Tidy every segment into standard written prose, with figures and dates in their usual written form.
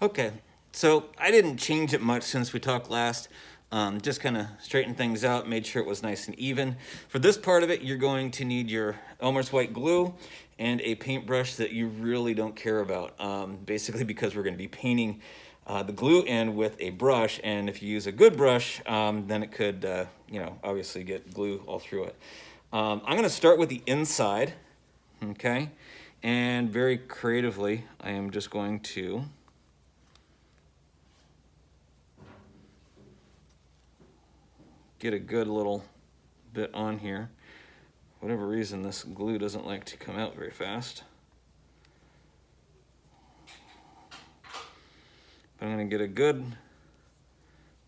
Okay, so I didn't change it much since we talked last. Just kind of straightened things out, made sure it was nice and even. For this part of it, you're going to need your Elmer's white glue and a paintbrush that you really don't care about. Basically because we're going to be painting the glue in with a brush, and if you use a good brush, then it could, obviously get glue all through it. I'm going to start with the inside, okay? And very creatively, I am just going to get a good little bit on here. Whatever reason, this glue doesn't like to come out very fast. But I'm going to get a good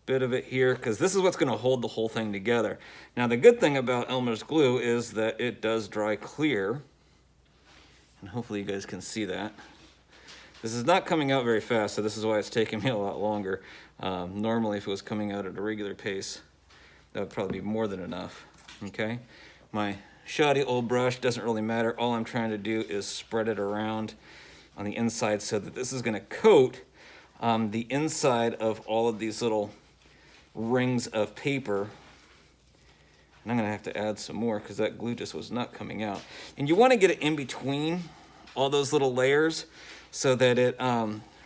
bit of it here, because this is what's going to hold the whole thing together. Now, the good thing about Elmer's glue is that it does dry clear, and hopefully you guys can see that. This is not coming out very fast, so this is why it's taking me a lot longer. Normally, if it was coming out at a regular pace, that would probably be more than enough, okay? My shoddy old brush doesn't really matter. All I'm trying to do is spread it around on the inside so that this is gonna coat the inside of all of these little rings of paper. And I'm gonna have to add some more because that glue just was not coming out. And you wanna get it in between all those little layers so that it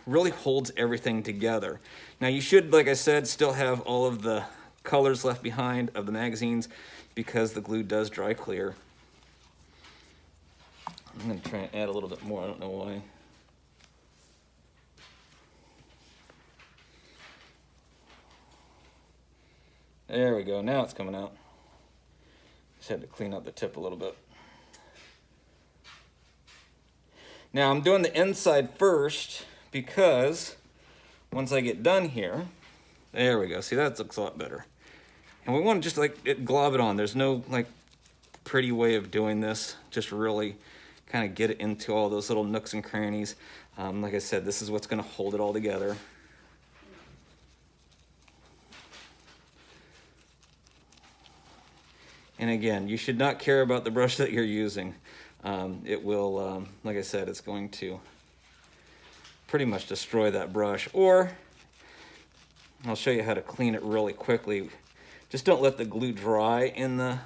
really holds everything together. Now you should, like I said, still have all of the colors left behind of the magazines because the glue does dry clear. I'm going to try and add a little bit more, I don't know why. There we go, now it's coming out. Just had to clean up the tip a little bit. Now I'm doing the inside first because once I get done here, there we go, see that looks a lot better. And we want to just glob it on. There's no pretty way of doing this. Just really kind of get it into all those little nooks and crannies. Like I said, this is what's going to hold it all together. And again, you should not care about the brush that you're using. It will, like I said, it's going to pretty much destroy that brush. Or I'll show you how to clean it really quickly. Just don't let the glue dry in the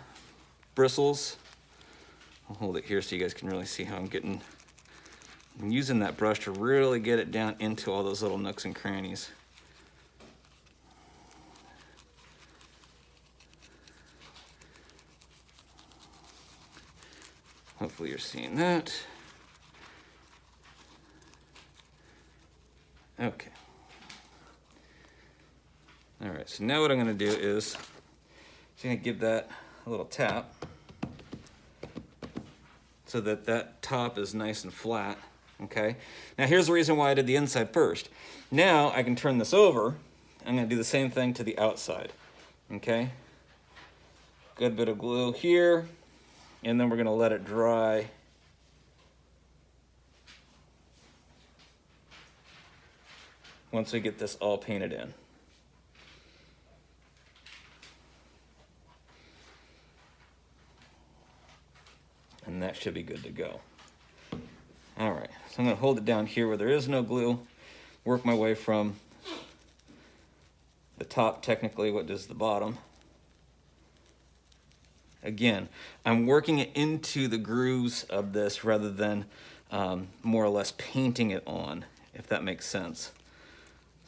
bristles. I'll hold it here so you guys can really see how I'm using that brush to really get it down into all those little nooks and crannies. Hopefully you're seeing that. Okay. All right, so now what I'm gonna do is, I'm gonna give that a little tap so that that top is nice and flat, okay? Now here's the reason why I did the inside first. Now I can turn this over. I'm gonna do the same thing to the outside, okay? Good bit of glue here, and then we're gonna let it dry. Once we get this all painted in. And that should be good to go. All right, so I'm gonna hold it down here where there is no glue, work my way from the top, technically, what is the bottom. Again, I'm working it into the grooves of this rather than more or less painting it on, if that makes sense.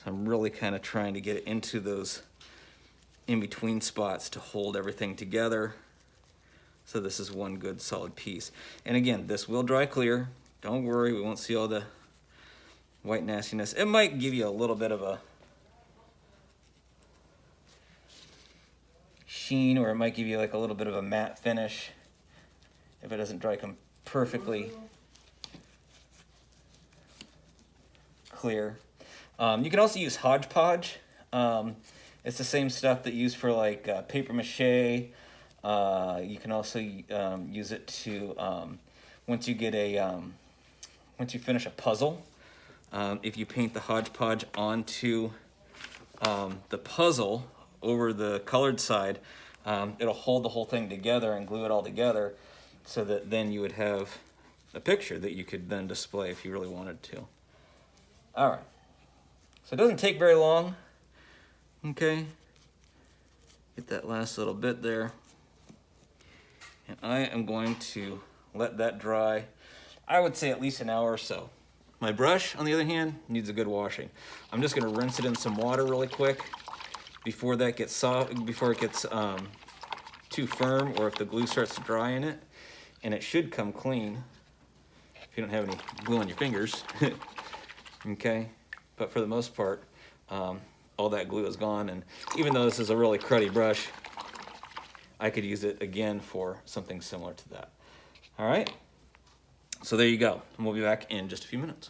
So I'm really kind of trying to get it into those in-between spots to hold everything together. So this is one good solid piece. And again, this will dry clear. Don't worry, we won't see all the white nastiness. It might give you a little bit of a sheen, or it might give you a little bit of a matte finish if it doesn't dry perfectly clear. You can also use Hodge Podge. It's the same stuff that you use for paper mache. You can also use it to once you finish a puzzle. If you paint the Hodge Podge onto the puzzle over the colored side, it'll hold the whole thing together and glue it all together, so that then you would have a picture that you could then display if you really wanted to. All right. So it doesn't take very long. Okay. Get that last little bit there. And I am going to let that dry, I would say at least an hour or so. My brush, on the other hand, needs a good washing. I'm just gonna rinse it in some water really quick before that gets soft, before it gets too firm, or if the glue starts to dry in it. And it should come clean if you don't have any glue on your fingers. Okay, but for the most part, all that glue is gone, and even though this is a really cruddy brush, I could use it again for something similar to that. All right, so there you go, and we'll be back in just a few minutes.